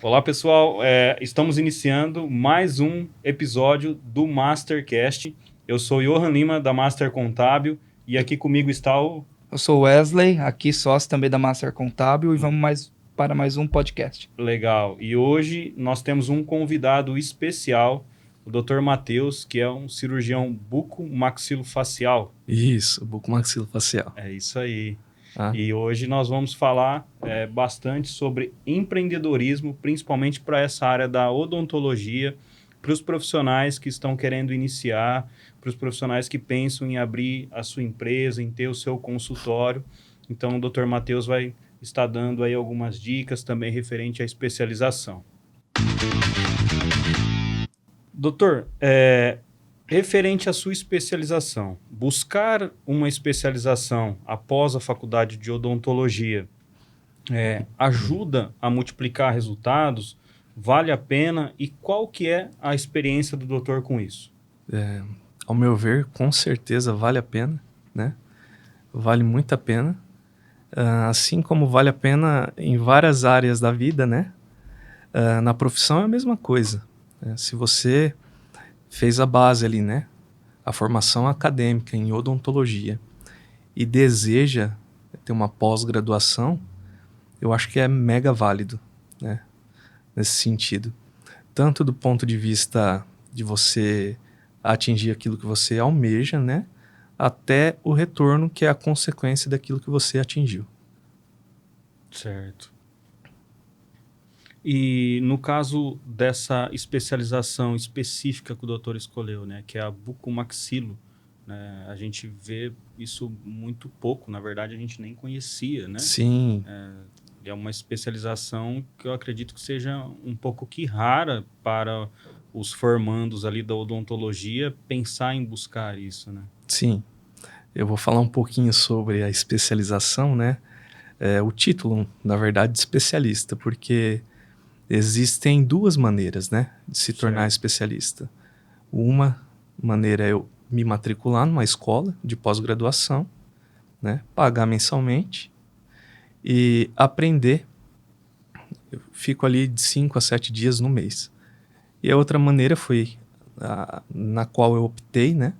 Olá, pessoal. Estamos iniciando mais um episódio do Mastercast. Eu sou Johan Lima, da Master Contábil, e aqui comigo está o... Eu sou o Wesley, aqui sócio também da Master Contábil, e vamos para mais um podcast. Legal. E hoje nós temos um convidado especial, o Dr. Matheus, que é um cirurgião bucomaxilofacial. Isso, bucomaxilofacial. É isso aí. Ah. E hoje nós vamos falar bastante sobre empreendedorismo, principalmente para essa área da odontologia, para os profissionais que estão querendo iniciar, para os profissionais que pensam em abrir a sua empresa, em ter o seu consultório. Então, o Dr. Matheus vai estar dando aí algumas dicas também referente à especialização. Doutor, referente à sua especialização, buscar uma especialização após a faculdade de odontologia ajuda a multiplicar resultados? Vale a pena? E qual que é a experiência do doutor com isso? Ao meu ver, com certeza vale a pena, né? Vale muito a pena. Assim como vale a pena em várias áreas da vida, né? Na profissão é a mesma coisa. Se você fez a base ali, né? A formação acadêmica em odontologia e deseja ter uma pós-graduação, eu acho que é mega válido, né? Nesse sentido. Tanto do ponto de vista de você atingir aquilo que você almeja, né? Até o retorno que é a consequência daquilo que você atingiu. Certo. E no caso dessa especialização específica que o doutor escolheu, né? Que é a bucomaxilo, né? A gente vê isso muito pouco, na verdade a gente nem conhecia, né? Sim. É uma especialização que eu acredito que seja um pouco que rara para os formandos ali da odontologia pensar em buscar isso, né? Sim. Eu vou falar um pouquinho sobre a especialização, né? O título, na verdade, de especialista, porque existem duas maneiras, né? De se tornar especialista. Uma maneira é eu me matricular numa escola de pós-graduação, né? Pagar mensalmente e aprender. Eu fico ali de 5 a 7 dias no mês. E a outra maneira foi na qual eu optei, né?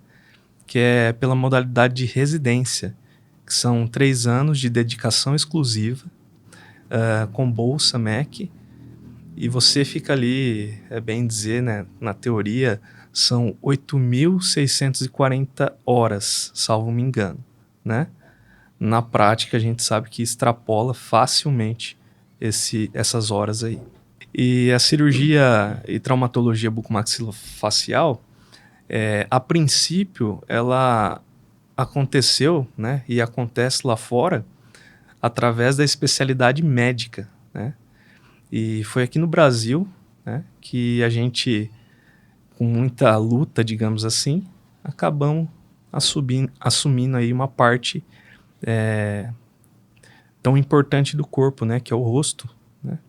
Que é pela modalidade de residência, que são 3 anos de dedicação exclusiva, com bolsa MEC, e você fica ali, é bem dizer, né? Na teoria, são 8.640 horas, salvo me engano, né? Na prática, a gente sabe que extrapola facilmente essas horas aí. E a cirurgia e traumatologia bucomaxilofacial, a princípio, ela aconteceu, né, e acontece lá fora através da especialidade médica, né? E foi aqui no Brasil, né, que a gente, com muita luta, digamos assim, acabamos assumindo aí uma parte tão importante do corpo, né, que é o rosto, né?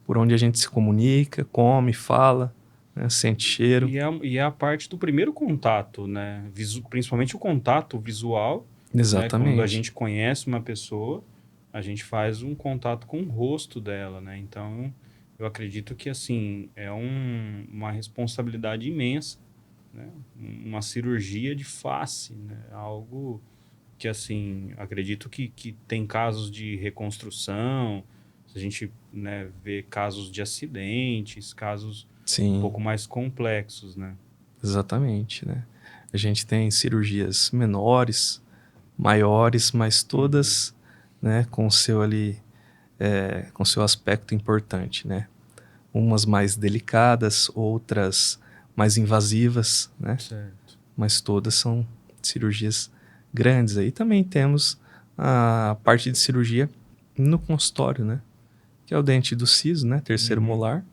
Por onde a gente se comunica, come, fala, né, sente cheiro. E é a parte do primeiro contato, né? Principalmente o contato visual. Exatamente. Né? Quando a gente conhece uma pessoa, a gente faz um contato com o rosto dela, né? Então, eu acredito que, assim, é uma responsabilidade imensa, né? Uma cirurgia de face, né? Algo que, assim, acredito que tem casos de reconstrução, se a gente, né, vê casos de acidentes, casos Sim. um pouco mais complexos, né? Exatamente, né? A gente tem cirurgias menores, maiores, mas todas, né, com seu ali, com seu aspecto importante, né? Umas mais delicadas, outras mais invasivas, né? Certo. Mas todas são cirurgias grandes. Aí também temos a parte de cirurgia no consultório, né? Que é o dente do siso, né? Terceiro molar,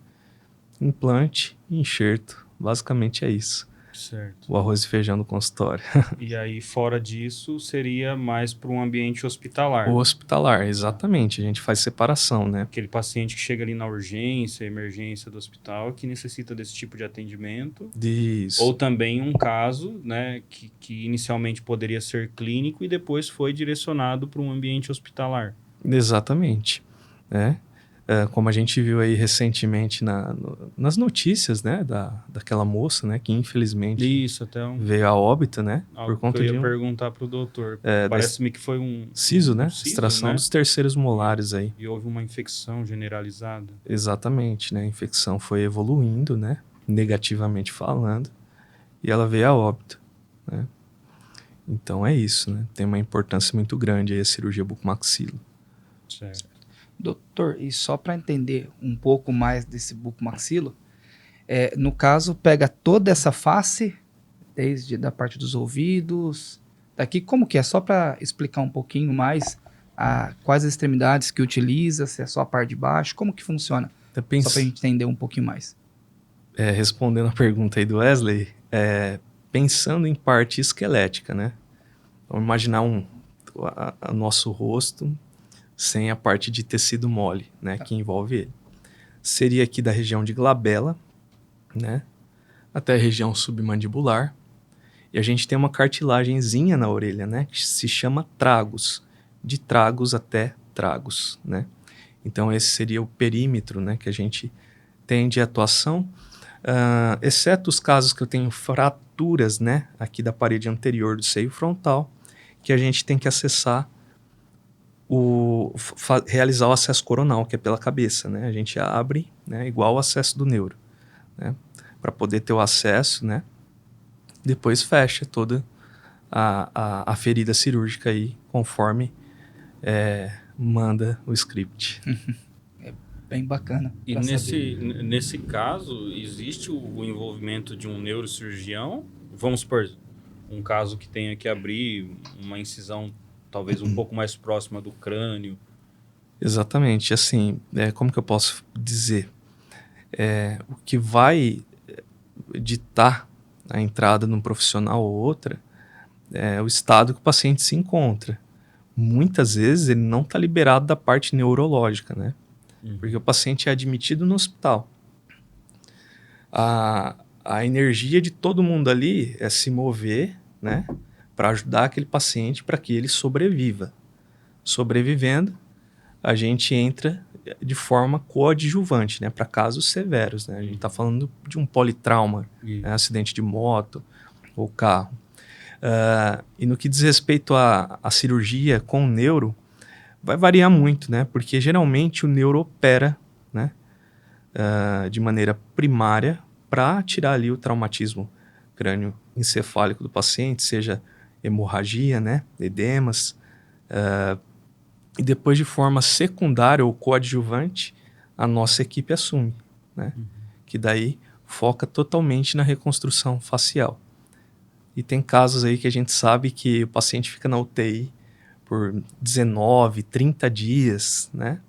implante e enxerto. Basicamente é isso. Certo. O arroz e feijão no consultório. E aí, fora disso, seria mais para um ambiente hospitalar. O hospitalar, exatamente. A gente faz separação, né? Aquele paciente que chega ali na urgência, emergência do hospital, que necessita desse tipo de atendimento. Isso. Ou também um caso, né, que inicialmente poderia ser clínico e depois foi direcionado para um ambiente hospitalar. Exatamente. como a gente viu aí recentemente nas notícias, né, daquela moça, né, que infelizmente Isso, até veio a óbito, né, algo por conta que eu de ia um perguntar pro doutor. Parece-me que foi um siso, né, siso, extração né? dos terceiros molares aí. E houve uma infecção generalizada. Exatamente, né, a infecção foi evoluindo, né, negativamente falando, e ela veio a óbito, né. Então é isso, né, tem uma importância muito grande aí a cirurgia bucomaxilo. Certo. Doutor, e só para entender um pouco mais desse bucomaxilo, no caso, pega toda essa face, desde da parte dos ouvidos, daqui, como que é? Só para explicar um pouquinho mais quais as extremidades que utiliza, se é só a parte de baixo, como que funciona? Só para a gente entender um pouquinho mais. Respondendo a pergunta aí do Wesley, pensando em parte esquelética, né? Vamos imaginar o nosso rosto sem a parte de tecido mole, né, que envolve ele. Seria aqui da região de glabela, né, até a região submandibular. E a gente tem uma cartilagenzinha na orelha, né, que se chama tragus, de tragus até tragus, né. Então esse seria o perímetro, né, que a gente tem de atuação, exceto os casos que eu tenho fraturas, né, aqui da parede anterior do seio frontal, que a gente tem que acessar realizar o acesso coronal, que é pela cabeça, né? A gente abre, né, igual o acesso do neuro, né? Para poder ter o acesso, né? Depois fecha toda a ferida cirúrgica aí, conforme manda o script. Bem bacana. E nesse caso, existe o envolvimento de um neurocirurgião? Vamos supor, um caso que tenha que abrir uma incisão talvez um pouco mais próxima do crânio. Exatamente. Assim, como que eu posso dizer? O que vai ditar a entrada num profissional ou outra é o estado que o paciente se encontra. Muitas vezes ele não está liberado da parte neurológica, né? Porque o paciente é admitido no hospital. A energia de todo mundo ali é se mover, né, para ajudar aquele paciente para que ele sobreviva. Sobrevivendo, a gente entra de forma coadjuvante, né, para casos severos, né? A gente está falando de um politrauma, né, acidente de moto ou carro. E no que diz respeito à cirurgia com o neuro, vai variar muito, né? Porque geralmente o neuro opera, né, de maneira primária para tirar ali o traumatismo crânioencefálico do paciente, seja hemorragia, né, edemas, e depois de forma secundária ou coadjuvante, a nossa equipe assume, né? Que daí foca totalmente na reconstrução facial. E tem casos aí que a gente sabe que o paciente fica na UTI por 19, 30 dias, né?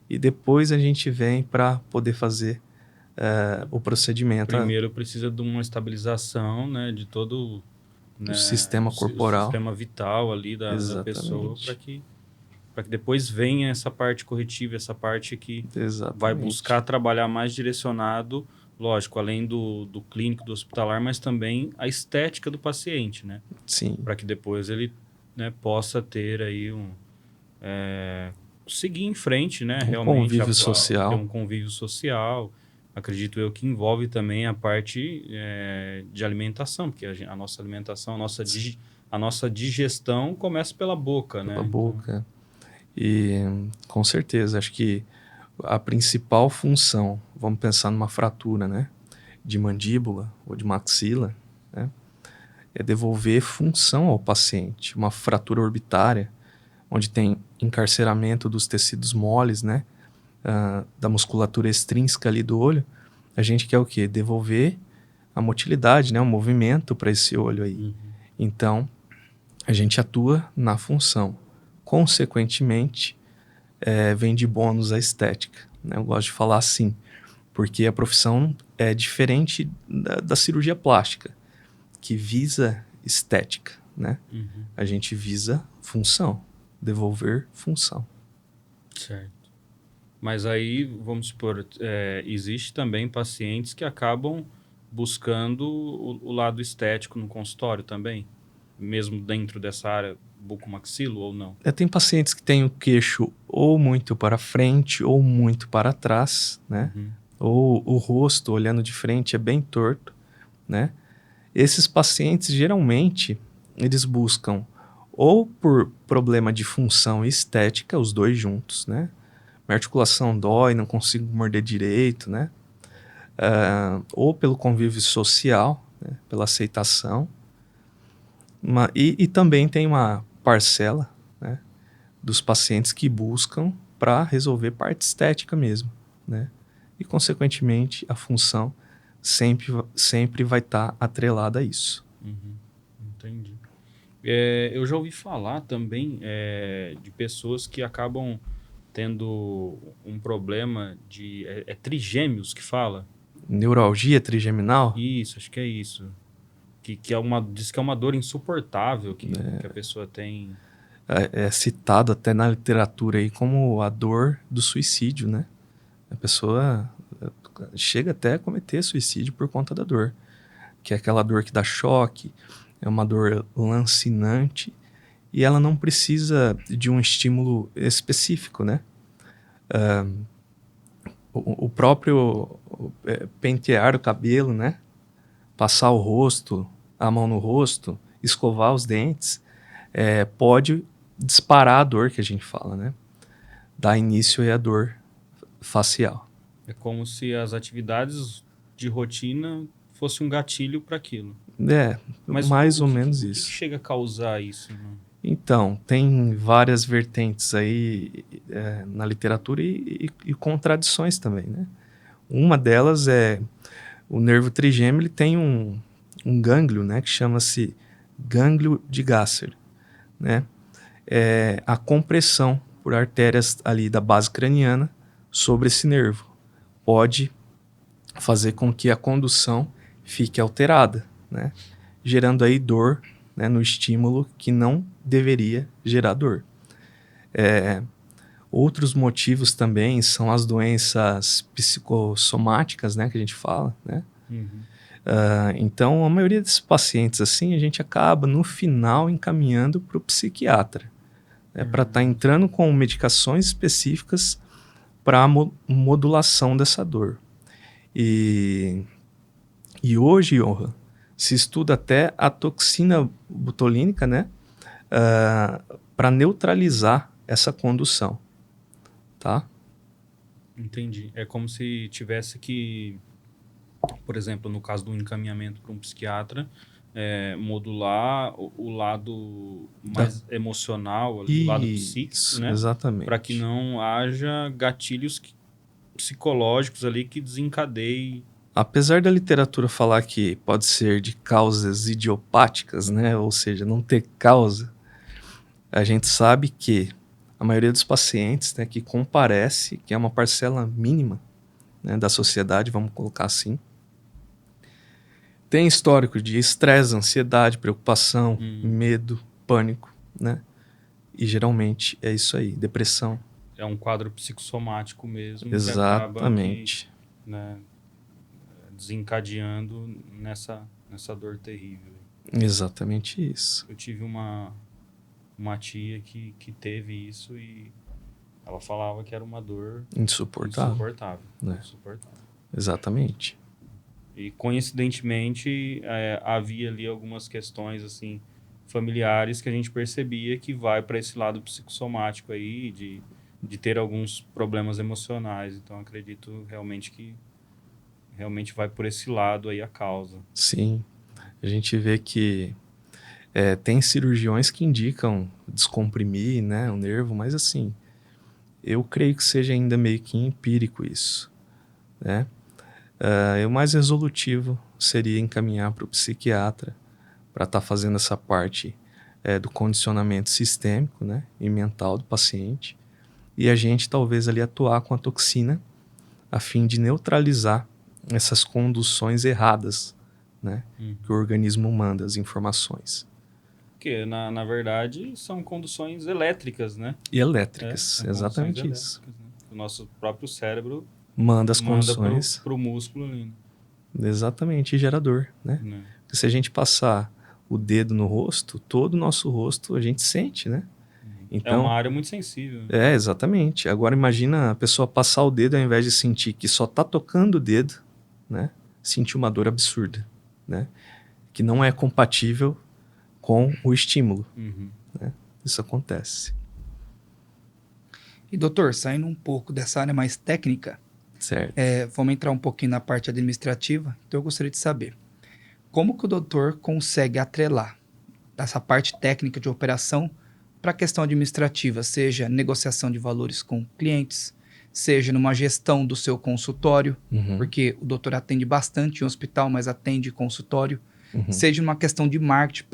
E depois a gente vem para poder fazer o procedimento. Primeiro precisa de uma estabilização, né, de todo, né, o sistema corporal. O sistema vital ali da pessoa, para que depois venha essa parte corretiva, essa parte que vai buscar trabalhar mais direcionado, lógico, além do clínico, do hospitalar, mas também a estética do paciente, né? Sim. Para que depois ele, né, possa ter aí seguir em frente, né? Realmente convívio social. Ter um convívio social. Acredito eu que envolve também a parte de alimentação, porque a nossa alimentação, a nossa digestão começa pela boca, né? Pela boca. E com certeza, acho que a principal função, vamos pensar numa fratura, né, de mandíbula ou de maxila, né, é devolver função ao paciente. Uma fratura orbitária, onde tem encarceramento dos tecidos moles, né, da musculatura extrínseca ali do olho, a gente quer o quê? Devolver a motilidade, né, o movimento para esse olho aí. Então, a gente atua na função. Consequentemente, vem de bônus a estética, né? Eu gosto de falar assim, porque a profissão é diferente da cirurgia plástica, que visa estética, né? A gente visa função, devolver função. Certo. Mas aí, vamos supor, existe também pacientes que acabam buscando o lado estético no consultório também, mesmo dentro dessa área bucomaxilo ou não? Tem pacientes que têm o queixo ou muito para frente ou muito para trás, né? Uhum. Ou o rosto olhando de frente é bem torto, né? Esses pacientes, geralmente, eles buscam ou por problema de função estética, os dois juntos, né? Minha articulação dói, não consigo morder direito, né? Ou pelo convívio social, né? Pela aceitação. E também tem uma parcela, né, dos pacientes que buscam para resolver parte estética mesmo, né? E, consequentemente, a função sempre vai estar atrelada a isso. Uhum. Entendi. Eu já ouvi falar também de pessoas que acabam tendo um problema de... É trigêmeos que fala? Neuralgia trigeminal? Isso, acho que é isso. Que é diz que é uma dor insuportável que a pessoa tem. É citado até na literatura aí como a dor do suicídio, né? A pessoa chega até a cometer suicídio por conta da dor, que é aquela dor que dá choque, é uma dor lancinante e ela não precisa de um estímulo específico, né? O próprio pentear o cabelo, né? Passar o rosto, a mão no rosto, escovar os dentes, pode disparar a dor que a gente fala, né? Dar início aí à dor facial. É como se as atividades de rotina fossem um gatilho para aquilo. Mas Mais ou menos o que isso. chega a causar isso? Né? Então, tem várias vertentes aí na literatura e contradições também, né? Uma delas é o nervo trigêmeo, ele tem um gânglio, né, que chama-se gânglio de Gasser, né? É a compressão por artérias ali da base craniana sobre esse nervo. Pode fazer com que a condução fique alterada, né? Gerando aí dor, né, no estímulo que não deveria gerar dor. Outros motivos também são as doenças psicossomáticas, né, que a gente fala, né? Uhum. Então, a maioria desses pacientes, assim, a gente acaba, no final, encaminhando para o psiquiatra, né, para estar entrando com medicações específicas para a modulação dessa dor. E hoje, Johan, se estuda até a toxina botulínica, né, para neutralizar essa condução, tá? Entendi. É como se tivesse que, por exemplo, no caso do encaminhamento para um psiquiatra, modular o lado mais emocional, o lado psíquico, Isso, né? exatamente. Para que não haja gatilhos psicológicos ali que desencadeiem. Apesar da literatura falar que pode ser de causas idiopáticas, né, ou seja, não ter causa, a gente sabe que a maioria dos pacientes, né, que comparece, que é uma parcela mínima, né, da sociedade, vamos colocar assim, tem histórico de estresse, ansiedade, preocupação, medo, pânico, né? E geralmente é isso aí, depressão. É um quadro psicossomático mesmo. Exatamente. Que acaba, né, desencadeando nessa dor terrível. Exatamente isso. Eu tive uma tia que teve isso e ela falava que era uma dor insuportável. Né? Insuportável. Exatamente. E coincidentemente havia ali algumas questões assim familiares que a gente percebia que vai para esse lado psicossomático aí de ter alguns problemas emocionais. Então acredito realmente que vai por esse lado aí a causa. Sim, a gente vê que tem cirurgiões que indicam descomprimir, né, o nervo, mas assim, eu creio que seja ainda meio que empírico isso, né? O mais resolutivo seria encaminhar para o psiquiatra para estar fazendo essa parte do condicionamento sistêmico, né, e mental do paciente, e a gente talvez ali atuar com a toxina a fim de neutralizar essas conduções erradas, né, que o organismo manda as informações. Porque, na verdade, são conduções elétricas, né? E elétricas, exatamente isso. Né? O nosso próprio cérebro manda as conduções para o músculo ali. Né? Exatamente, e gera dor, né? Né? Se a gente passar o dedo no rosto, todo o nosso rosto a gente sente, né? É Então, uma área muito sensível. exatamente. Agora imagina a pessoa passar o dedo ao invés de sentir que só tá tocando o dedo, né? Sentir uma dor absurda, né? Que não é compatível com o estímulo. Uhum. Isso acontece, E doutor, saindo um pouco dessa área mais técnica, certo? vamos entrar um pouquinho na parte administrativa. Então eu gostaria de saber, como que o doutor consegue atrelar essa parte técnica de operação para a questão administrativa, seja negociação de valores com clientes, seja numa gestão do seu consultório, Uhum, porque o doutor atende bastante em hospital, mas atende consultório, uhum. seja numa questão de marketing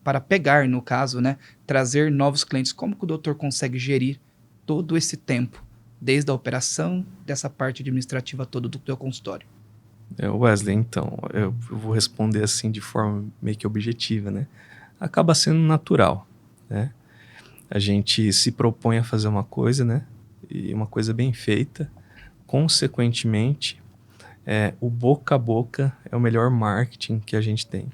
para pegar, no caso, né, trazer novos clientes. Como que o doutor consegue gerir todo esse tempo, desde a operação, dessa parte administrativa toda do teu consultório? Wesley, então, eu vou responder assim de forma meio que objetiva, né? Acaba sendo natural, né? A gente se propõe a fazer uma coisa, né? E uma coisa bem feita. Consequentemente, o boca a boca é o melhor marketing que a gente tem,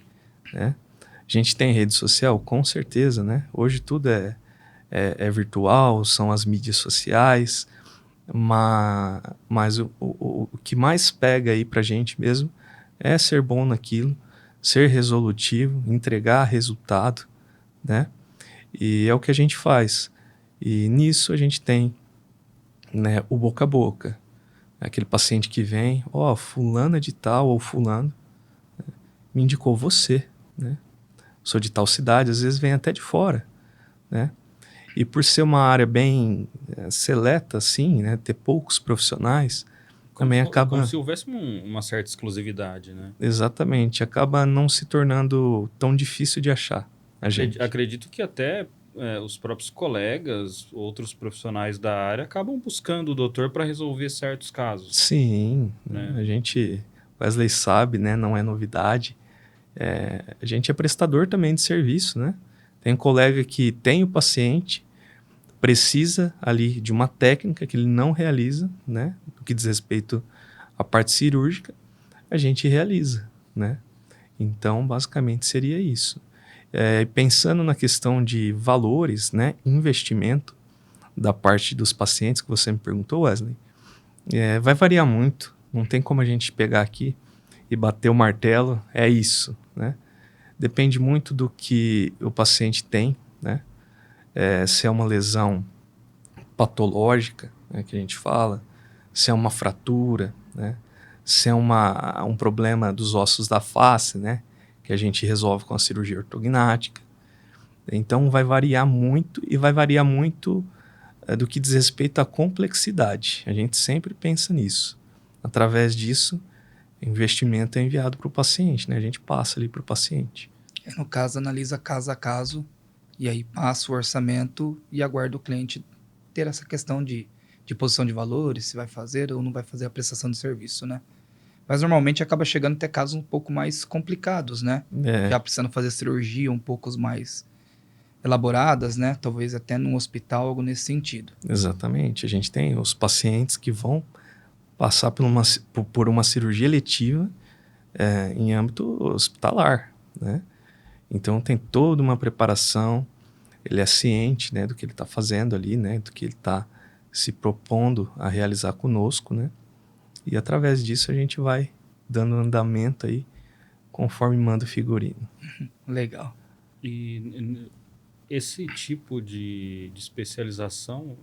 né? A gente tem rede social, com certeza, né? Hoje tudo é virtual, são as mídias sociais, mas o que mais pega aí pra gente mesmo é ser bom naquilo, ser resolutivo, entregar resultado, né? E é o que a gente faz. E nisso a gente tem, né, o boca a boca. Aquele paciente que vem, fulana de tal ou fulano me indicou você, né? Sou de tal cidade, às vezes vem até de fora, né? E por ser uma área bem seleta, assim, né? Ter poucos profissionais, também acaba... Como se houvesse uma certa exclusividade, né? Exatamente, acaba não se tornando tão difícil de achar a gente. Acredito que até os próprios colegas, outros profissionais da área, acabam buscando o doutor para resolver certos casos. Sim, Né? a gente, Wesley sabe, né? Não é novidade. A gente é prestador também de serviço, né? Tem um colega que tem o paciente, precisa ali de uma técnica que ele não realiza, né? No que diz respeito à parte cirúrgica, a gente realiza, né? Então, basicamente seria isso. Pensando na questão de valores, né? Investimento da parte dos pacientes que você me perguntou, Wesley, vai variar muito. Não tem como a gente pegar aqui e bater o martelo, é isso, né? Depende muito do que o paciente tem, né? Se é uma lesão patológica, né, que a gente fala, se é uma fratura, né? Se é um problema dos ossos da face, né? Que a gente resolve com a cirurgia ortognática. Então vai variar muito e vai variar muito do que diz respeito à complexidade. A gente sempre pensa nisso. Através disso, o investimento é enviado para o paciente, né? A gente passa ali para o paciente. No caso, analisa caso a caso e aí passa o orçamento e aguarda o cliente ter essa questão de posição de valores, se vai fazer ou não vai fazer a prestação de serviço, né? Mas normalmente acaba chegando até casos um pouco mais complicados, né? Já precisando fazer cirurgia um pouco mais elaboradas, né? Talvez até num hospital, algo nesse sentido. Exatamente. A gente tem os pacientes que vão passar por uma cirurgia eletiva em âmbito hospitalar, né? Então tem toda uma preparação, ele é ciente, né, do que ele está fazendo ali, né, do que ele está se propondo a realizar conosco, né? E através disso a gente vai dando andamento aí conforme manda o figurino. Legal. E esse tipo de especialização,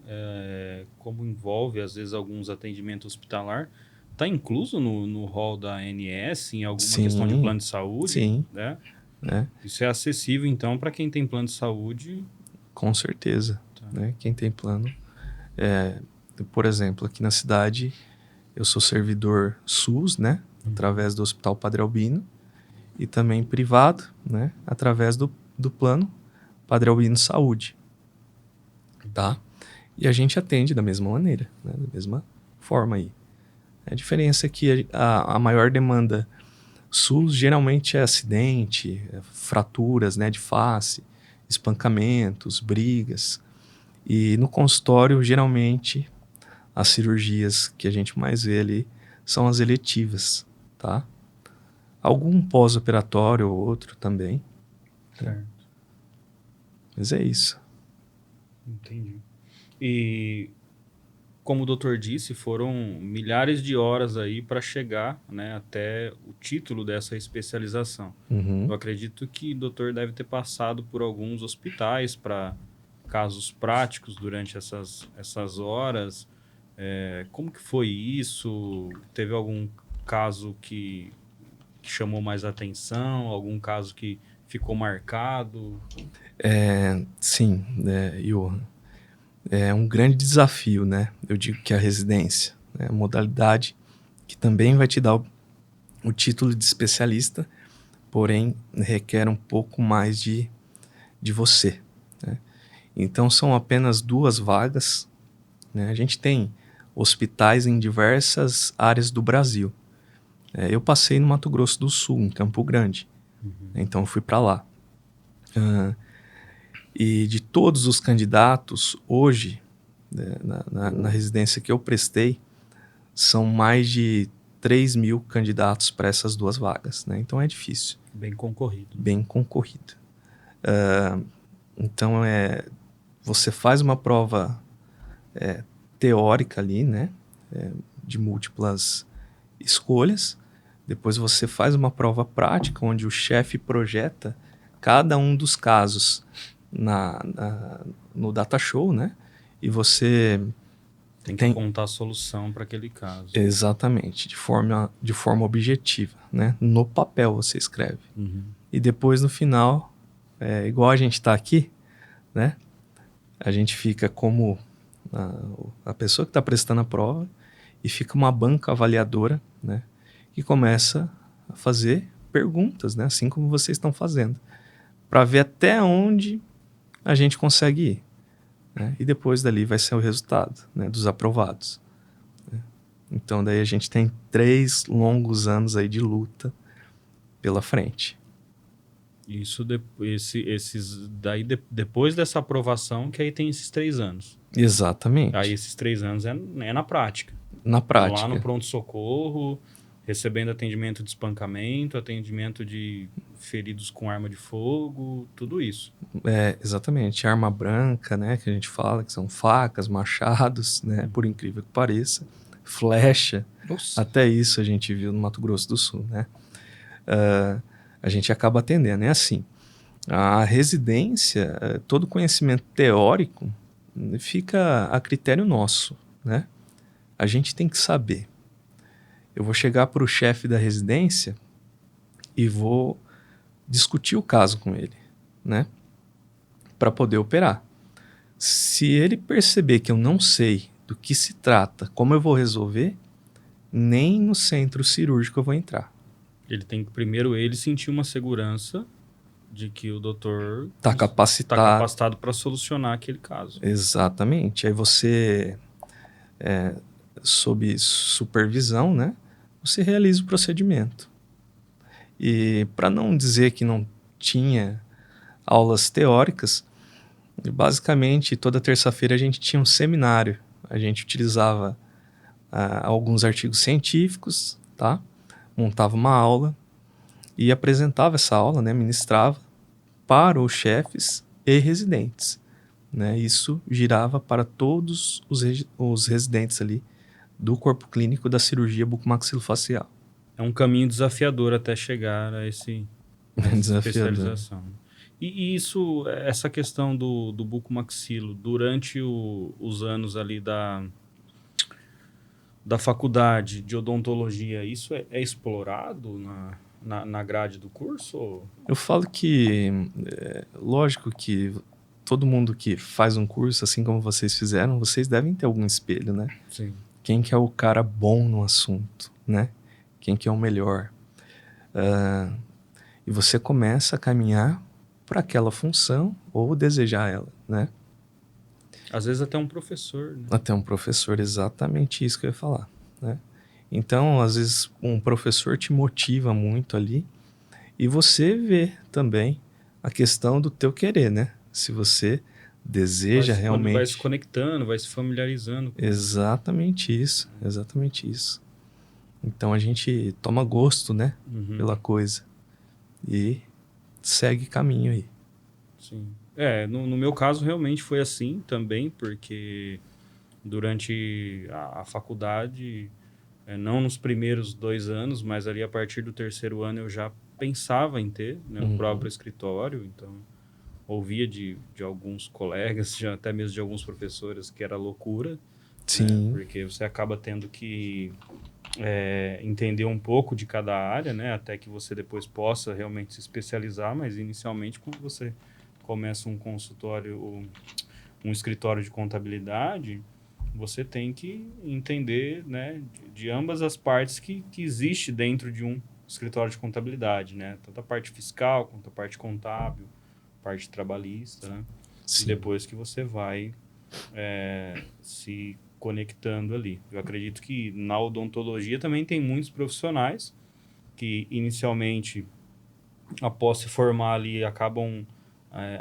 como envolve às vezes alguns atendimentos hospitalar, está incluso no rol da ANS em alguma questão de plano de saúde? Sim. Né? Isso é acessível, então, para quem tem plano de saúde? Com certeza. Tá. Né? Quem tem plano. Por exemplo, aqui na cidade, eu sou servidor SUS, né? Através do Hospital Padre Albino, e também privado, né? Através do plano Padre Albino Saúde. Tá? E a gente atende da mesma maneira, né? Da mesma forma aí. A diferença é que a maior demanda SUS geralmente é acidente, fraturas, né, de face, espancamentos, brigas. E no consultório, geralmente, as cirurgias que a gente mais vê ali são as eletivas, tá? Algum pós-operatório ou outro também. Certo. Mas é isso. Entendi. E como o doutor disse, foram milhares de horas aí para chegar, né, até o título dessa especialização. Uhum. Eu acredito que o doutor deve ter passado por alguns hospitais para casos práticos durante essas horas. Como que foi isso? Teve algum caso que chamou mais atenção? Algum caso que ficou marcado? Sim, Johan. É um grande desafio, né? Eu digo que a residência, né? A modalidade que também vai te dar o título de especialista, porém requer um pouco mais de você, né? Então são apenas 2 vagas, né? A gente tem hospitais em diversas áreas do Brasil. Eu passei no Mato Grosso do Sul, em Campo Grande, então eu fui para lá. E de todos os candidatos, hoje, né, na residência que eu prestei, são mais de 3.000 candidatos para essas 2 vagas, né? Então é difícil. Bem concorrido. Bem concorrido. Então você faz uma prova teórica ali, né? De múltiplas escolhas. Depois você faz uma prova prática, onde o chefe projeta cada um dos casos no data show, né? E você Tem que apontar a solução para aquele caso. Exatamente, de forma objetiva, né? No papel você escreve. E depois no final, igual a gente está aqui, né? A gente fica como a pessoa que está prestando a prova e fica uma banca avaliadora, né? Que começa a fazer perguntas, né? Assim como vocês estão fazendo, para ver até onde a gente consegue ir, né? E depois dali vai ser o resultado, né? Dos aprovados. Então daí a gente tem 3 longos anos aí de luta pela frente. Isso depois dessa aprovação, que aí tem esses 3 anos. Exatamente. Aí esses 3 anos é na prática. Na prática. Lá no pronto-socorro, recebendo atendimento de espancamento, atendimento de feridos com arma de fogo, tudo isso. Exatamente. Arma branca, né? Que a gente fala, que são facas, machados, né? Por incrível que pareça. Flecha. Nossa. Até isso a gente viu no Mato Grosso do Sul, né? A gente acaba atendendo. É assim, a residência, todo conhecimento teórico fica a critério nosso, né? A gente tem que saber. Eu vou chegar para o chefe da residência e vou discutir o caso com ele, né? Para poder operar. Se ele perceber que eu não sei do que se trata, como eu vou resolver, nem no centro cirúrgico eu vou entrar. Ele tem que primeiro sentir uma segurança de que o doutor está capacitado para solucionar aquele caso. Exatamente. Aí você, sob supervisão, né, você realiza o procedimento. E para não dizer que não tinha aulas teóricas, basicamente toda terça-feira a gente tinha um seminário. A gente utilizava alguns artigos científicos, tá? Montava uma aula e apresentava essa aula, né, ministrava para os chefes e residentes, né? Isso girava para todos os residentes ali do corpo clínico da cirurgia bucomaxilofacial. É um caminho desafiador até chegar a essa especialização. E essa questão do bucomaxilo, durante os anos ali da faculdade de odontologia, isso é explorado na grade do curso? Eu falo que, lógico que todo mundo que faz um curso, assim como vocês fizeram, vocês devem ter algum espelho, né? Sim. Quem que é o cara bom no assunto, né? Quem que é o melhor. E você começa a caminhar para aquela função ou desejar ela, né? Às vezes até um professor, né? Até um professor, exatamente isso que eu ia falar, né? Então, às vezes, um professor te motiva muito ali e você vê também a questão do teu querer, né? Se você deseja realmente... Vai se conectando, vai se familiarizando. Exatamente isso, exatamente isso. Então a gente toma gosto, né, Uhum. pela coisa e segue caminho aí. Sim. No meu caso realmente foi assim também, porque durante a faculdade, não nos primeiros 2 anos, mas ali a partir do terceiro ano eu já pensava em ter, né, o próprio escritório, então ouvia de alguns colegas, já até mesmo de alguns professores, que era loucura, né, Sim, porque você acaba tendo que entender um pouco de cada área, né, até que você depois possa realmente se especializar, mas inicialmente quando você começa um consultório, um escritório de contabilidade, você tem que entender, né, de ambas as partes que existe dentro de um escritório de contabilidade, né, tanto a parte fiscal quanto a parte contábil, parte trabalhista, né, e sim. depois que você vai se conectando ali. Eu acredito que na odontologia também tem muitos profissionais que inicialmente, após se formar ali, acabam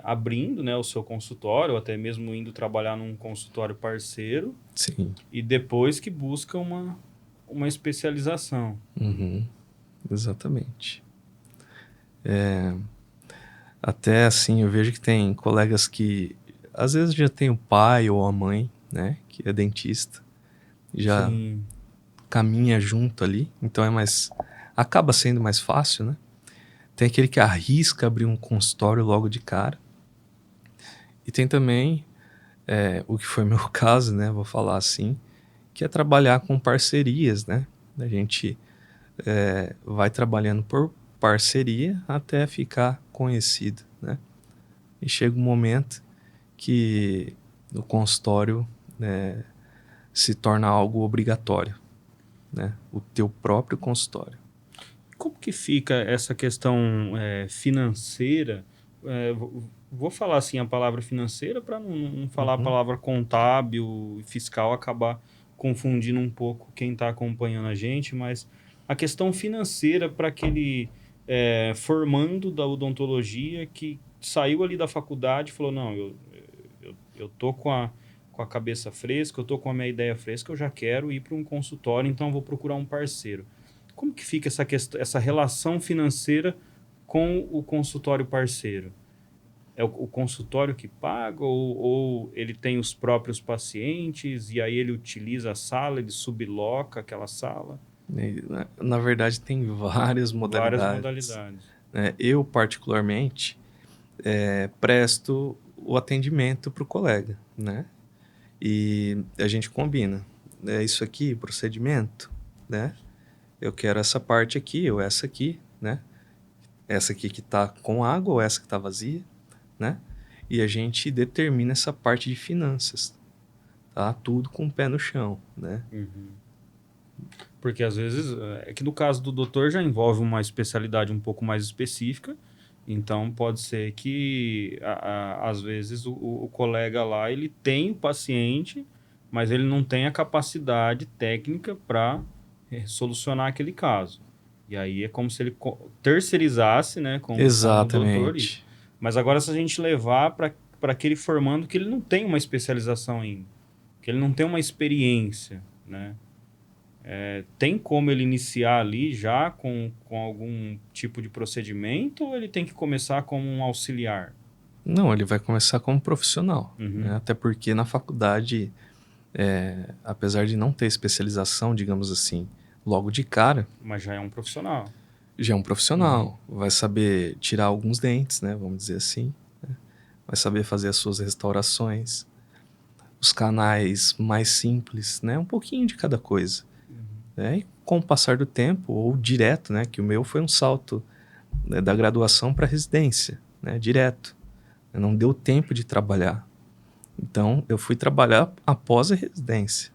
abrindo, né, o seu consultório, ou até mesmo indo trabalhar num consultório parceiro, Sim. e depois que busca uma especialização. Uhum. Exatamente. Até assim, eu vejo que tem colegas que às vezes já tem o pai ou a mãe, né, que é dentista, já Sim, caminha junto ali, então acaba sendo mais fácil, né? Tem aquele que arrisca abrir um consultório logo de cara. E tem também o que foi meu caso, né? Vou falar assim, que é trabalhar com parcerias, né? A gente vai trabalhando por parceria até ficar conhecido, né? E chega um momento que o consultório se torna algo obrigatório, né? O teu próprio consultório. como que fica essa questão financeira? Vou falar assim a palavra financeira para não falar a Uhum. palavra contábil e fiscal, acabar confundindo um pouco quem está acompanhando a gente, mas a questão financeira para aquele formando da odontologia que saiu ali da faculdade e falou, não, eu tô com a cabeça fresca, eu tô com a minha ideia fresca, eu já quero ir para um consultório, então eu vou procurar um parceiro. Como que fica essa questão, essa relação financeira com o consultório parceiro? É o consultório que paga ou ele tem os próprios pacientes e aí ele utiliza a sala, ele subloca aquela sala? E, na verdade, tem várias Várias modalidades, modalidades. né? Eu, particularmente, presto o atendimento para o colega, né? E a gente combina. É isso aqui, procedimento, né? Eu quero essa parte aqui ou essa aqui, né? Essa aqui que tá com água ou essa que tá vazia, né? E a gente determina essa parte de finanças, tá? Tudo com o pé no chão, né? Uhum. Porque às vezes, é que no caso do doutor já envolve uma especialidade um pouco mais específica, então pode ser que às vezes o colega lá ele tem o paciente, mas ele não tem a capacidade técnica para solucionar aquele caso. E aí é como se ele terceirizasse, né, com o doutor isso. Exatamente. Mas agora se a gente levar para aquele formando que ele não tem uma especialização ainda, que ele não tem uma experiência, né? Tem como ele iniciar ali já com algum tipo de procedimento ou ele tem que começar como um auxiliar? Não, ele vai começar como profissional, né? Uhum. Até porque na faculdade, apesar de não ter especialização, digamos assim, logo de cara, Mas já é um profissional. já é um Uhum. profissional. Vai saber tirar alguns dentes, né? Vamos dizer assim. Vai saber fazer as suas restaurações, os canais mais simples, né? Um pouquinho de cada coisa. Né? E com o passar do tempo, ou direto, né? Que o meu foi um salto, né, da graduação para residência, né? Direto. Não deu tempo de trabalhar. Então, eu fui trabalhar após a residência,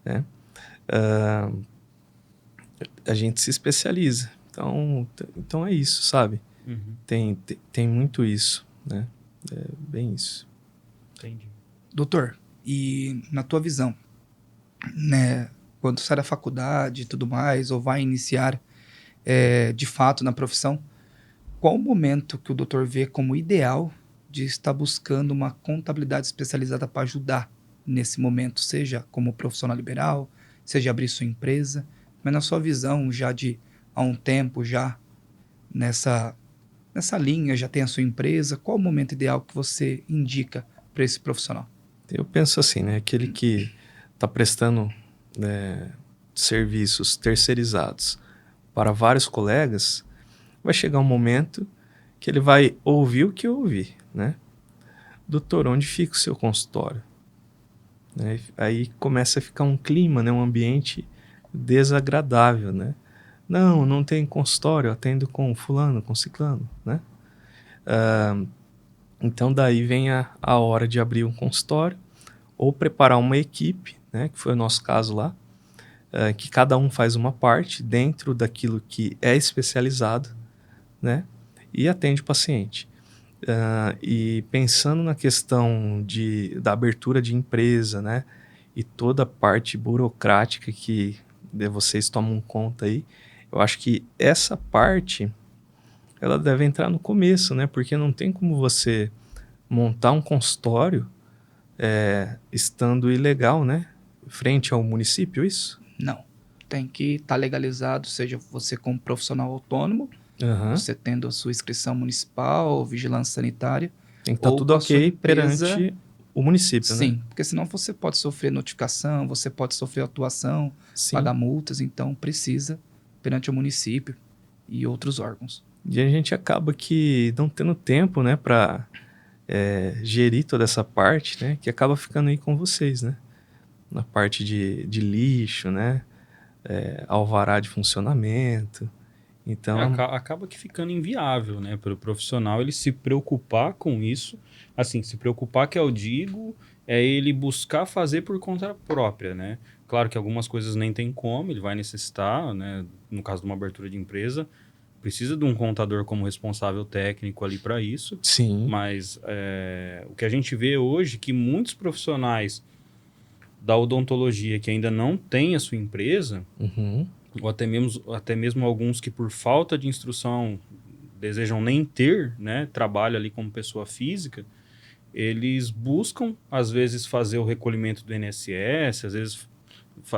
né? A gente se especializa. Então é isso, sabe? Uhum. Tem muito isso, né? É bem isso. Entendi. Doutor, e na tua visão, né, quando sai da faculdade e tudo mais, ou vai iniciar de fato na profissão, qual o momento que o doutor vê como ideal de estar buscando uma contabilidade especializada para ajudar nesse momento, seja como profissional liberal, seja abrir sua empresa? mas na sua visão já há um tempo já nessa linha, já tem a sua empresa, qual o momento ideal que você indica para esse profissional? Eu penso assim, né? Aquele que está prestando serviços terceirizados para vários colegas, vai chegar um momento que ele vai ouvir o que eu ouvi, né? Doutor, onde fica o seu consultório? Né? Aí começa a ficar um clima, né? Um ambiente desagradável, né? Não, não tem consultório, eu atendo com fulano, com ciclano, né? Então daí vem a hora de abrir um consultório ou preparar uma equipe, né? Que foi o nosso caso lá, que cada um faz uma parte dentro daquilo que é especializado, né? E atende o paciente. E pensando na questão da abertura de empresa, né? E toda a parte burocrática que vocês tomam conta aí, eu acho que essa parte ela deve entrar no começo, né? Porque não tem como você montar um consultório estando ilegal, né? Frente ao município, isso? Não. Tem que estar legalizado, seja você como profissional autônomo, Aham. você tendo a sua inscrição municipal, vigilância sanitária, Tem que estar ou tudo com a sua ok empresa. perante o município, né? Sim, porque senão você pode sofrer notificação, você pode sofrer autuação, Sim. pagar multas, então precisa perante o município e outros órgãos. E a gente acaba que não tendo tempo, né, para gerir toda essa parte, né, que acaba ficando aí com vocês, né? Na parte de lixo, né? Alvará de funcionamento. Então, Acaba que ficando inviável, né, para o profissional ele se preocupar com isso. Assim, se preocupar que eu digo é ele buscar fazer por conta própria, né? Claro que algumas coisas nem tem como, ele vai necessitar, né? No caso de uma abertura de empresa, precisa de um contador como responsável técnico ali para isso. sim. Mas o que a gente vê hoje é que muitos profissionais da odontologia que ainda não têm a sua empresa, Uhum. ou até mesmo alguns que por falta de instrução desejam nem ter, né, trabalho ali como pessoa física, eles buscam, às vezes, fazer o recolhimento do INSS, às vezes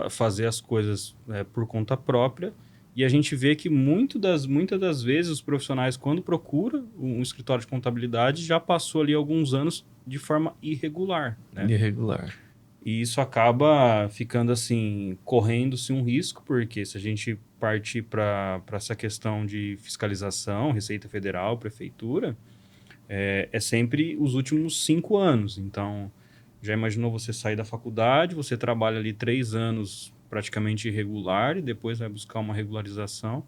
fazer as coisas por conta própria, e a gente vê que muitas das vezes os profissionais, quando procuram um escritório de contabilidade, já passou ali alguns anos de forma irregular, né? Irregular. E isso acaba ficando assim, correndo-se um risco, porque se a gente partir para essa questão de fiscalização, Receita Federal, Prefeitura, é sempre os últimos 5 anos. Então, já imaginou você sair da faculdade, você trabalha ali 3 anos praticamente irregular e depois vai buscar uma regularização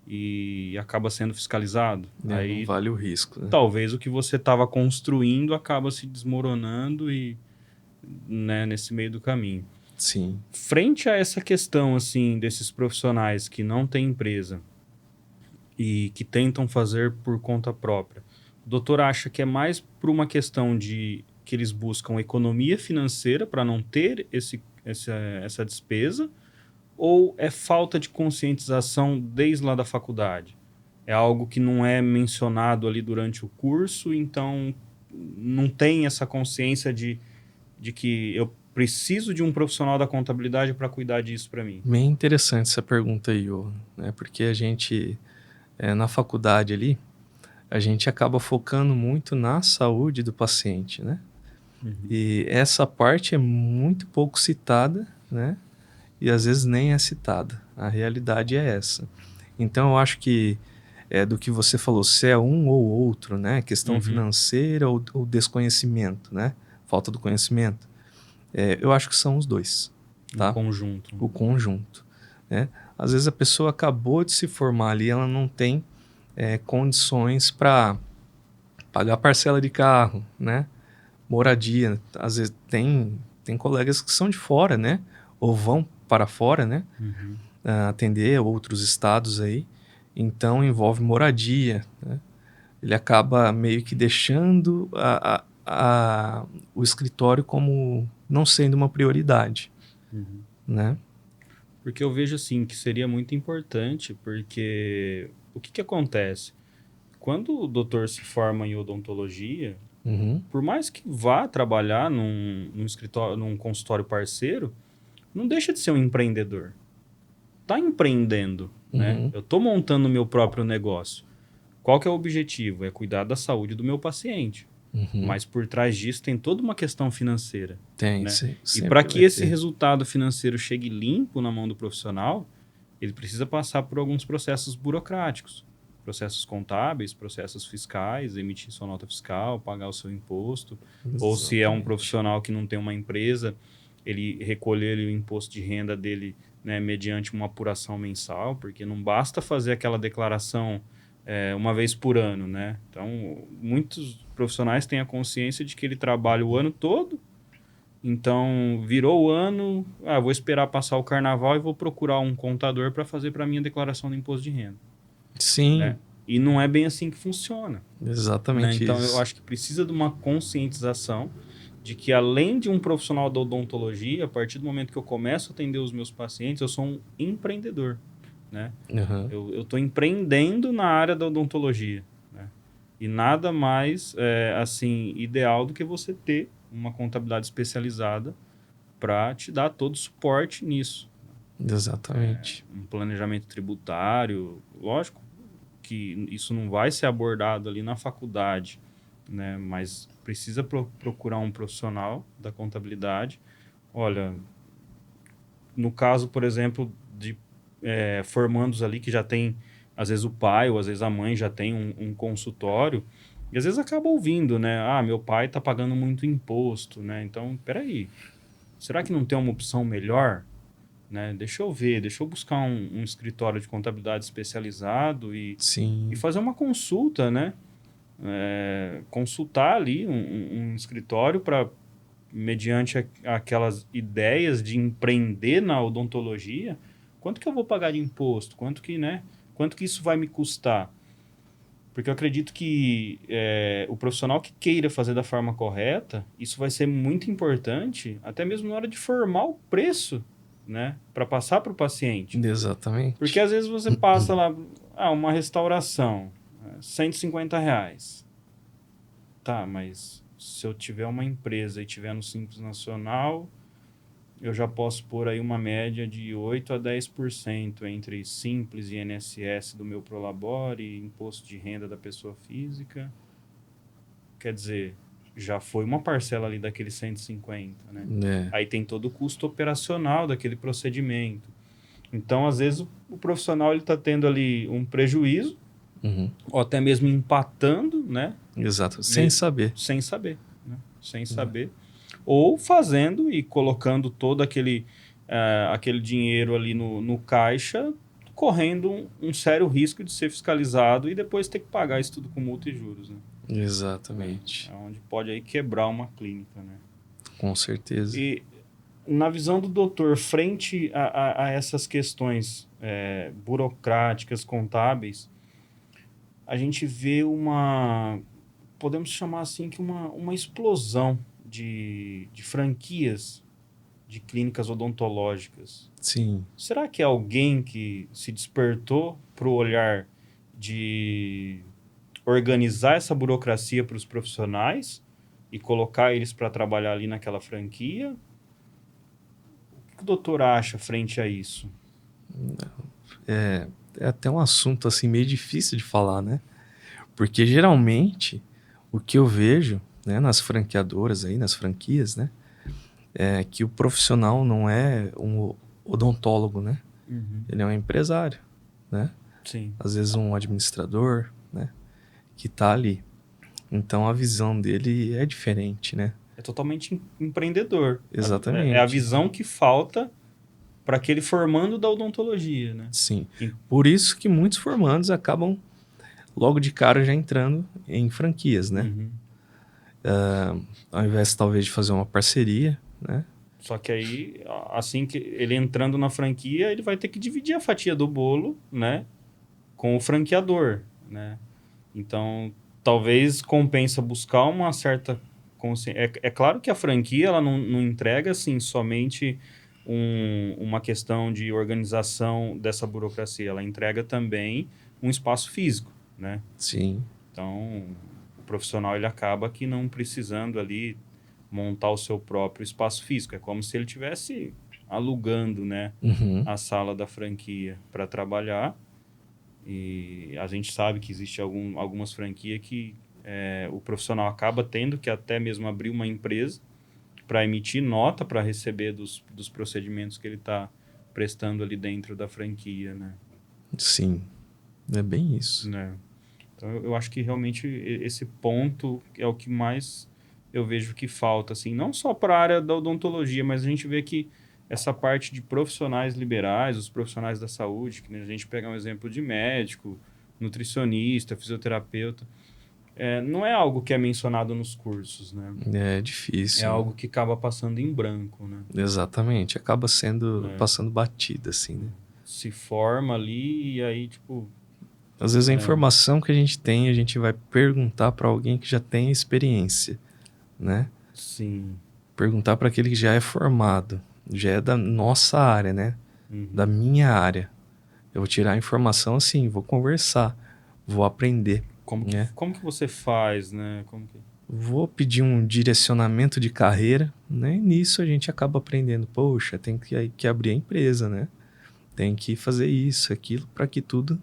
e acaba sendo fiscalizado. Aí, Não vale o risco, né? talvez o que você estava construindo acaba se desmoronando e, né, nesse meio do caminho. Sim. Frente a essa questão, assim, desses profissionais que não têm empresa e que tentam fazer por conta própria, o doutor acha que é mais por uma questão de que eles buscam economia financeira para não ter essa despesa, ou é falta de conscientização desde lá da faculdade? É algo que não é mencionado ali durante o curso, então não tem essa consciência de que eu preciso de um profissional da contabilidade para cuidar disso para mim. Bem interessante essa pergunta aí, Johan, né? Porque a gente, na faculdade ali, a gente acaba focando muito na saúde do paciente, né? E essa parte é muito pouco citada, né? E às vezes nem é citada. A realidade é essa. Então eu acho que do que você falou, se é um ou outro, né? Questão financeira ou desconhecimento, né? Falta do conhecimento. Eu acho que são os dois, tá? Um conjunto. O conjunto, né? Às vezes a pessoa acabou de se formar ali, ela não tem condições para pagar parcela de carro, né? Moradia. Às vezes tem colegas que são de fora, né? Ou vão para fora, né? Atender outros estados aí. Então envolve moradia, né? Ele acaba meio que deixando o escritório como não sendo uma prioridade, né? Porque eu vejo assim que seria muito importante, porque o que acontece? Quando o doutor se forma em odontologia, por mais que vá trabalhar num escritório, num consultório parceiro, não deixa de ser um empreendedor. está empreendendo, né? Eu estou montando o meu próprio negócio. Qual que é o objetivo? É cuidar da saúde do meu paciente. Mas por trás disso tem toda uma questão financeira. Tem, né? sim. E para que esse ter. resultado financeiro chegue limpo na mão do profissional, ele precisa passar por alguns processos burocráticos. Processos contábeis, processos fiscais, emitir sua nota fiscal, pagar o seu imposto. Exatamente. Ou se é um profissional que não tem uma empresa, ele recolher o imposto de renda dele, né, mediante uma apuração mensal, porque não basta fazer aquela declaração uma vez por ano, né? Então, muitos profissionais têm a consciência de que ele trabalha o ano todo, então virou o ano, vou esperar passar o carnaval e vou procurar um contador para fazer para minha declaração do imposto de renda. Sim. Né? E não é bem assim que funciona. Exatamente. Né? Então, isso. eu acho que precisa de uma conscientização de que, além de um profissional da odontologia, a partir do momento que eu começo a atender os meus pacientes, eu sou um empreendedor. Né? Eu estou empreendendo na área da odontologia. Né? E nada mais assim ideal do que você ter uma contabilidade especializada para te dar todo o suporte nisso. Exatamente. Um planejamento tributário, lógico que isso não vai ser abordado ali na faculdade, né? Mas precisa procurar um profissional da contabilidade. Olha, no caso, por exemplo, de formandos ali que já tem, às vezes o pai ou às vezes a mãe já tem um consultório, e às vezes acaba ouvindo, né? Meu pai está pagando muito imposto, né? Então, peraí, será que não tem uma opção melhor? Né? Deixa eu ver, deixa eu buscar um escritório de contabilidade especializado e fazer uma consulta, né? Consultar ali um escritório para, mediante aquelas ideias de empreender na odontologia, quanto que eu vou pagar de imposto? Quanto que isso vai me custar? Porque eu acredito que o profissional que queira fazer da forma correta, isso vai ser muito importante, até mesmo na hora de formar o preço, né, para passar para o paciente. Exatamente. Porque às vezes você passa lá, uma restauração, R$150. Tá, mas se eu tiver uma empresa e tiver no Simples Nacional, eu já posso pôr aí uma média de 8 a 10% entre Simples e INSS do meu Prolabore, imposto de renda da pessoa física. Quer dizer, já foi uma parcela ali daquele 150, né? Aí tem todo o custo operacional daquele procedimento. Então, às vezes, o profissional está tendo ali um prejuízo, ou até mesmo empatando, né? Exato, sem saber. Sem saber, né? Sem saber. Ou fazendo e colocando todo aquele dinheiro ali no caixa, correndo um sério risco de ser fiscalizado e depois ter que pagar isso tudo com multa e juros, né? Exatamente. É onde pode aí quebrar uma clínica, né? Com certeza. E na visão do doutor, frente a essas questões burocráticas, contábeis, a gente vê podemos chamar assim, que uma explosão de franquias de clínicas odontológicas. Sim. Será que é alguém que se despertou para o olhar de organizar essa burocracia para os profissionais e colocar eles para trabalhar ali naquela franquia? O que o doutor acha frente a isso? É até um assunto assim meio difícil de falar, né? Porque geralmente o que eu vejo, né, nas franqueadoras aí, nas franquias, né, é que o profissional não é um odontólogo, né? Ele é um empresário, né? Sim. Às vezes um administrador, né, que tá ali. Então a visão dele é diferente, né? É totalmente empreendedor. Exatamente. É a visão que falta para aquele formando da odontologia, né? Sim. Por isso que muitos formandos acabam logo de cara já entrando em franquias, né? Ao invés talvez de fazer uma parceria, né? Só que aí, assim que ele entrando na franquia, ele vai ter que dividir a fatia do bolo, né, com o franqueador, né? Então, talvez compensa buscar uma certa consciência. É claro que a franquia ela não entrega assim somente uma questão de organização dessa burocracia, ela entrega também um espaço físico, né? Sim. Então, o profissional ele acaba que não precisando ali montar o seu próprio espaço físico. É como se ele tivesse alugando, né, Uhum. a sala da franquia para trabalhar. E a gente sabe que existe algumas franquias que o profissional acaba tendo que até mesmo abrir uma empresa para emitir nota para receber dos procedimentos que ele está prestando ali dentro da franquia, né? Sim, é bem isso. Né? Então, eu acho que realmente esse ponto é o que mais eu vejo que falta, assim, não só para a área da odontologia, mas a gente vê que essa parte de profissionais liberais, os profissionais da saúde, que, né, a gente pega um exemplo de médico, nutricionista, fisioterapeuta, não é algo que é mencionado nos cursos, né? É É difícil, né? algo que acaba passando em branco, né? Exatamente, acaba sendo É. passando batida, assim, né? Se forma ali e aí, tipo, Às vezes a informação que a gente tem, a gente vai perguntar para alguém que já tem experiência, né? sim. Perguntar para aquele que já é formado, já é da nossa área, né? Uhum. Da minha área. Eu vou tirar a informação assim, vou conversar, vou aprender, né? Como que você faz, né? Como que... Vou pedir um direcionamento de carreira, né? E nisso a gente acaba aprendendo. Poxa, tem que abrir a empresa, né? Tem que fazer isso, aquilo, para que tudo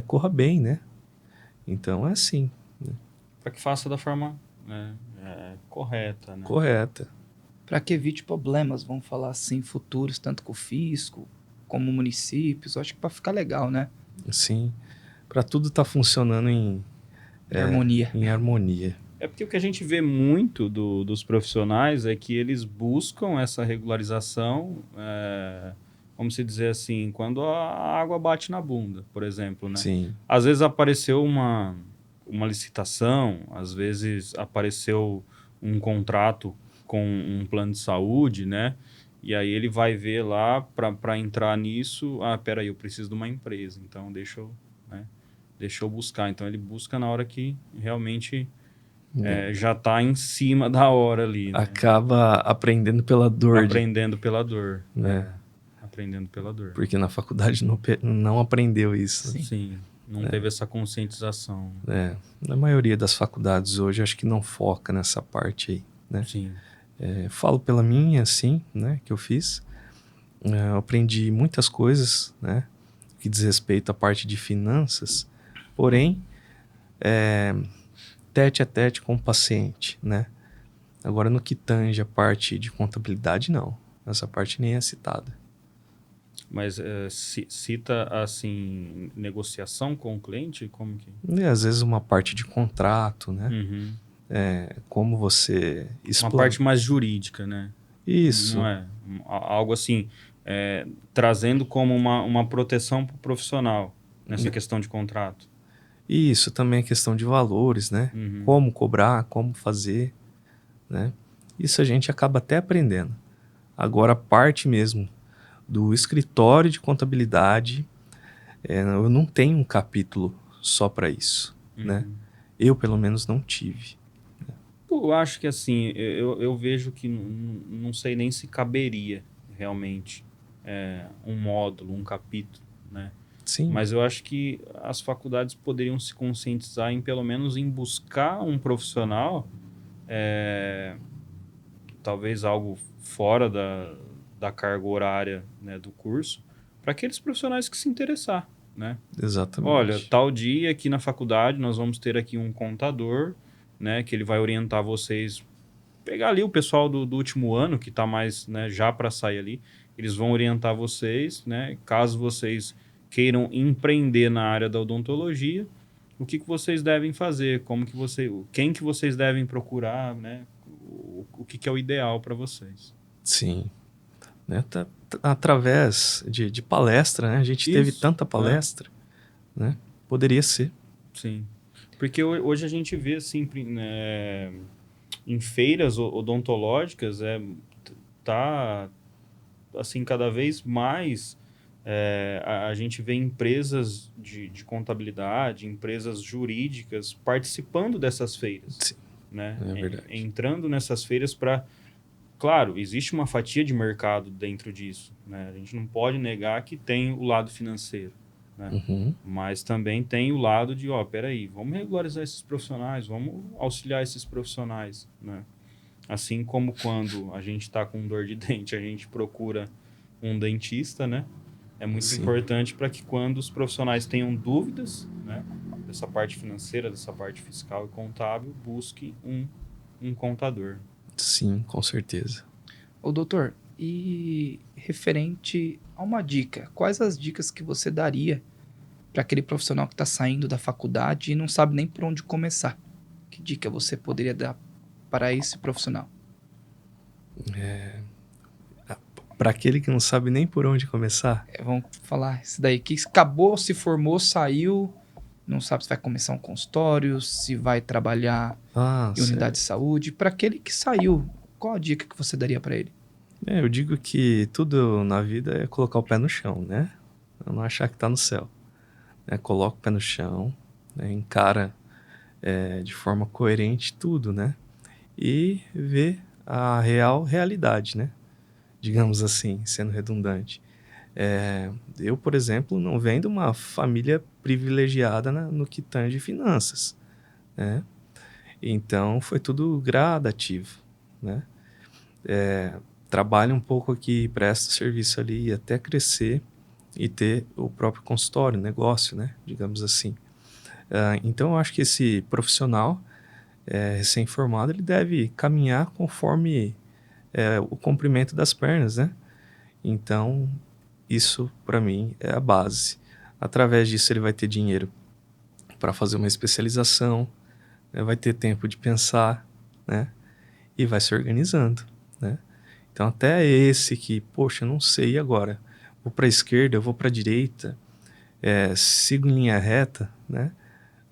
corra bem, né? Então é assim, Para que faça da forma, né, correta, né? correta. Para que evite problemas, vamos falar assim, futuros, tanto com o fisco como municípios. Eu acho que para ficar legal, né? Sim, para tudo estar funcionando Em harmonia. em harmonia. É porque o que a gente vê muito dos profissionais é que eles buscam essa regularização, vamos se dizer assim, quando a água bate na bunda, por exemplo, né? Sim, Às vezes apareceu uma licitação, às vezes apareceu um contrato com um plano de saúde, né? E aí ele vai ver lá para entrar nisso, peraí, eu preciso de uma empresa, então deixa eu buscar. Então ele busca na hora que realmente já está em cima da hora ali, né? acaba aprendendo pela dor, Aprendendo pela dor. né? Aprendendo pela dor. Porque na faculdade não aprendeu isso. Sim. Sim, não teve essa conscientização. Na maioria das faculdades hoje, acho que não foca nessa parte aí, né? Sim. Falo pela minha, assim, né, que eu fiz. Eu aprendi muitas coisas, né, que diz respeito à parte de finanças, porém, tete a tete com o paciente, né? Agora, no que tange a parte de contabilidade, não. Essa parte nem é citada. Mas cita, assim, negociação com o cliente? Como que... E, às vezes, uma parte de contrato, né? Uhum. Como você Uma parte mais jurídica, né? Isso. Não é? Algo assim, trazendo como uma proteção para o profissional nessa questão de contrato. Isso também é questão de valores, né? Uhum. Como cobrar, como fazer, né? Isso a gente acaba até aprendendo. Agora, a parte mesmo do escritório de contabilidade, eu não tenho um capítulo só para isso, né? Eu, pelo menos, não tive. Eu acho que assim, eu vejo que não sei nem se caberia realmente um módulo, um capítulo, né? Sim. Mas eu acho que as faculdades poderiam se conscientizar em pelo menos em buscar um profissional, talvez algo fora da carga horária, né, do curso, para aqueles profissionais que se interessar, né? Exatamente. Olha, tal dia aqui na faculdade nós vamos ter aqui um contador, né, que ele vai orientar vocês, pegar ali o pessoal do último ano que está mais, né, já para sair ali, eles vão orientar vocês, né, caso vocês queiram empreender na área da odontologia, o que vocês devem fazer, quem que vocês devem procurar, né, o que é o ideal para vocês. Sim. Né? Através de palestra, né? A gente teve tanta palestra, né? Poderia ser. Sim. Porque hoje a gente vê, assim, em feiras odontológicas, tá, assim, cada vez mais a gente vê empresas de contabilidade, empresas jurídicas participando dessas feiras. Sim, né? é verdade. Entrando nessas feiras para... Claro, existe uma fatia de mercado dentro disso, né? A gente não pode negar que tem o lado financeiro, né? Uhum. Mas também tem o lado de, peraí, vamos regularizar esses profissionais, vamos auxiliar esses profissionais, né? Assim como quando a gente está com dor de dente, a gente procura um dentista, né? É muito Sim. importante para que quando os profissionais tenham dúvidas, né, dessa parte financeira, dessa parte fiscal e contábil, busque um contador. Sim, com certeza. Ô, doutor, e referente a uma dica, quais as dicas que você daria para aquele profissional que está saindo da faculdade e não sabe nem por onde começar? Que dica você poderia dar para esse profissional? Para aquele que não sabe nem por onde começar, Vamos falar isso daí, que acabou, se formou, saiu, não sabe se vai começar um consultório, se vai trabalhar em unidade de certo. saúde. Para aquele que saiu, qual a dica que você daria para ele? Eu digo que tudo na vida é colocar o pé no chão, né? Eu não achar que tá no céu. Coloca o pé no chão, né? Encara de forma coerente tudo, né? E vê a real realidade, né? Digamos assim, sendo redundante. Eu, por exemplo, não venho de uma família privilegiada no que tange finanças, né? Então, foi tudo gradativo, né? Trabalho um pouco aqui, presto serviço ali, até crescer e ter o próprio consultório, negócio, né? Digamos assim. Então, eu acho que esse profissional recém-formado, ele deve caminhar conforme o comprimento das pernas, né? Então, isso, para mim, é a base. Através disso, ele vai ter dinheiro para fazer uma especialização, né? Vai ter tempo de pensar, né? E vai se organizando, né? Então, até esse que, poxa, não sei agora, vou para a esquerda, eu vou para a direita, sigo em linha reta, né?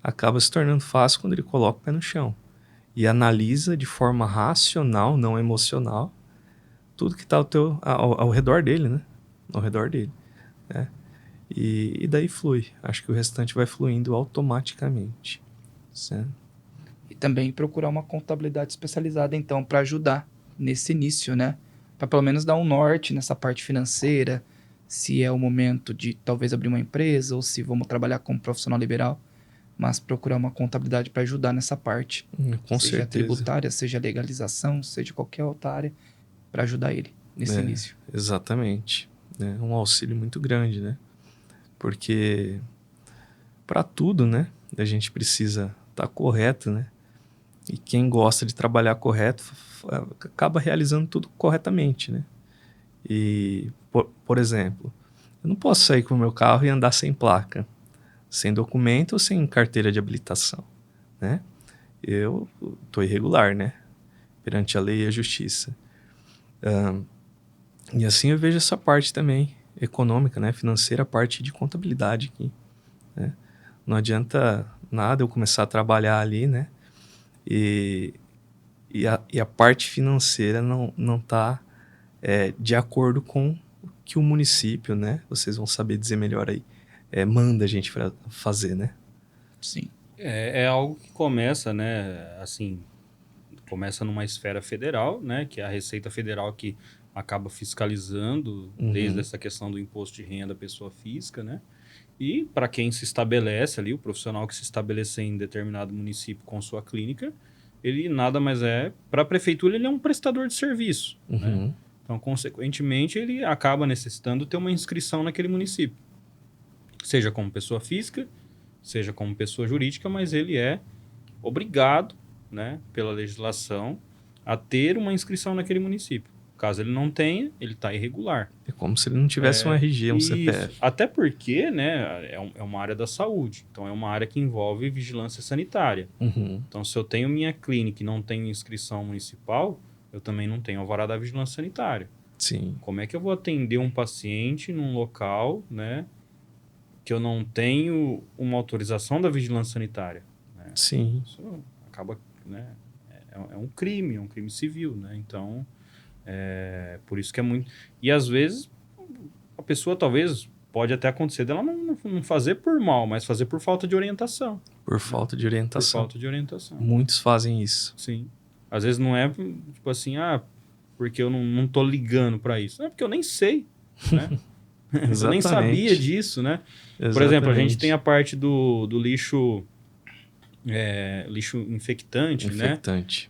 Acaba se tornando fácil quando ele coloca o pé no chão e analisa de forma racional, não emocional, tudo que está ao redor dele, né? Ao redor dele, né? E daí flui. Acho que o restante vai fluindo automaticamente, certo? E também procurar uma contabilidade especializada, então, para ajudar nesse início, né? Para pelo menos dar um norte nessa parte financeira, se é o momento de talvez abrir uma empresa ou se vamos trabalhar como profissional liberal, mas procurar uma contabilidade para ajudar nessa parte, Com seja certeza. tributária, seja legalização, seja qualquer outra área, para ajudar ele nesse início. Exatamente. É um auxílio muito grande, né? Porque para tudo, né? A gente precisa estar correto, né? E quem gosta de trabalhar correto acaba realizando tudo corretamente, né? E, por exemplo, eu não posso sair com o meu carro e andar sem placa, sem documento ou sem carteira de habilitação, né? Eu tô irregular, né? Perante a lei e a justiça. E assim eu vejo essa parte também, econômica, né? Financeira, a parte de contabilidade aqui, né? Não adianta nada eu começar a trabalhar ali, né? E, e a parte financeira não tá de acordo com o que o município, né? Vocês vão saber dizer melhor aí, manda a gente pra fazer, né? Sim. É algo que começa, né, assim, começa numa esfera federal, né, que é a Receita Federal que acaba fiscalizando desde Uhum. essa questão do imposto de renda da pessoa física, né? E para quem se estabelece ali, o profissional que se estabelecer em determinado município com sua clínica, ele nada mais para a prefeitura ele é um prestador de serviço, né? Uhum. Então, consequentemente, ele acaba necessitando ter uma inscrição naquele município, seja como pessoa física, seja como pessoa jurídica, mas ele é obrigado, né, pela legislação, a ter uma inscrição naquele município. Caso ele não tenha, ele está irregular. É como se ele não tivesse um RG, um Isso. CPF. Até porque, né, é uma área da saúde. Então, é uma área que envolve vigilância sanitária. Uhum. Então, se eu tenho minha clínica e não tenho inscrição municipal, eu também não tenho alvará da vigilância sanitária. Sim. Como é que eu vou atender um paciente num local, né, que eu não tenho uma autorização da vigilância sanitária? Né? Sim. Isso acaba, né, é um crime civil, né? Então, por isso que é muito... E, às vezes, a pessoa talvez pode até acontecer dela não fazer por mal, mas fazer por falta de orientação. Por falta de Por orientação. falta de orientação. Muitos fazem isso. Sim. Às vezes não é, tipo assim, porque eu não tô ligando para isso. Não é porque eu nem sei, né? Eu nem sabia Exatamente. disso, né? Por exemplo, a gente tem Exatamente. a parte do lixo, lixo infectante, né? Infectante.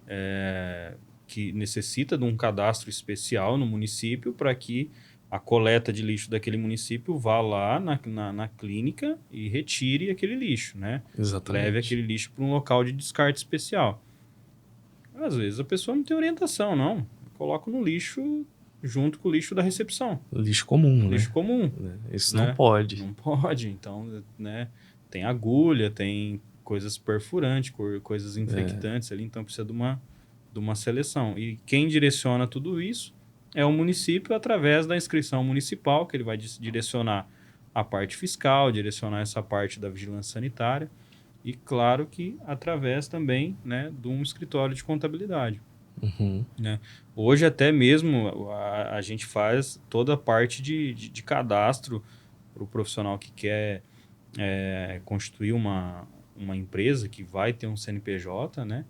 Que necessita de um cadastro especial no município para que a coleta de lixo daquele município, vá lá na clínica e retire aquele lixo, né? Exatamente. Leve aquele lixo para um local de descarte especial. Às vezes a pessoa não tem orientação, não. Coloca no lixo junto com o lixo da recepção. Lixo comum, Lixo né? comum. Isso né? não pode. Não pode. Então, né? Tem agulha, tem coisas perfurantes, coisas infectantes ali, então precisa de uma seleção. E quem direciona tudo isso é o município através da inscrição municipal, que ele vai direcionar a parte fiscal, direcionar essa parte da vigilância sanitária e, claro, que através também, né, de um escritório de contabilidade. Uhum. Né? Hoje até mesmo a gente faz toda a parte de cadastro para o profissional que quer constituir uma empresa que vai ter um CNPJ, né?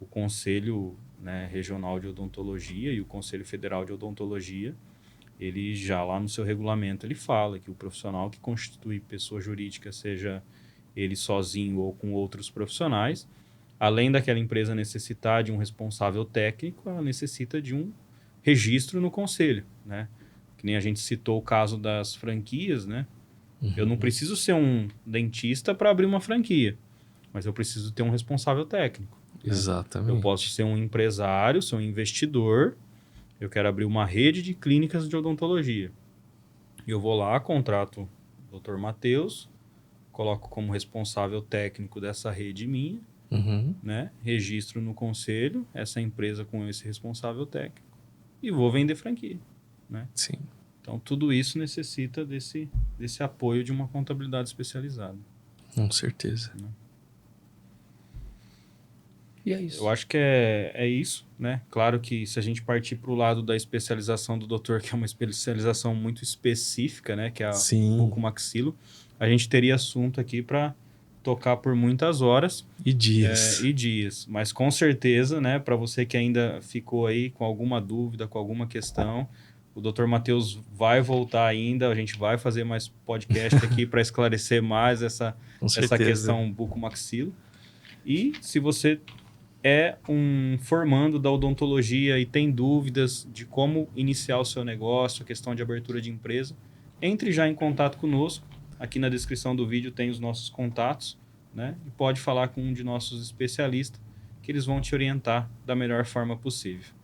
O Conselho, né, Regional de Odontologia e o Conselho Federal de Odontologia, ele já lá no seu regulamento ele fala que o profissional que constitui pessoa jurídica, seja ele sozinho ou com outros profissionais, além daquela empresa necessitar de um responsável técnico, ela necessita de um registro no conselho, né? Que nem a gente citou o caso das franquias, né? Eu não preciso ser um dentista para abrir uma franquia, mas eu preciso ter um responsável técnico. Né? Exatamente. Eu posso ser um empresário, ser um investidor, eu quero abrir uma rede de clínicas de odontologia. Eu vou lá, contrato o Dr. Matheus, coloco como responsável técnico dessa rede minha, né? Registro no conselho essa empresa com esse responsável técnico e vou vender franquia. Né? Sim. Então, tudo isso necessita desse apoio de uma contabilidade especializada. Com certeza. E é isso. Eu acho que é isso, né? Claro que se a gente partir para o lado da especialização do doutor, que é uma especialização muito específica, né? Que é o bucomaxilo, a gente teria assunto aqui para tocar por muitas horas. E dias. Mas com certeza, né? Para você que ainda ficou aí com alguma dúvida, com alguma questão, o Dr. Matheus vai voltar ainda, a gente vai fazer mais podcast aqui para esclarecer mais essa questão bucomaxilo. E se você é um formando da odontologia e tem dúvidas de como iniciar o seu negócio, a questão de abertura de empresa, entre já em contato conosco. Aqui na descrição do vídeo tem os nossos contatos, né? E pode falar com um de nossos especialistas, que eles vão te orientar da melhor forma possível.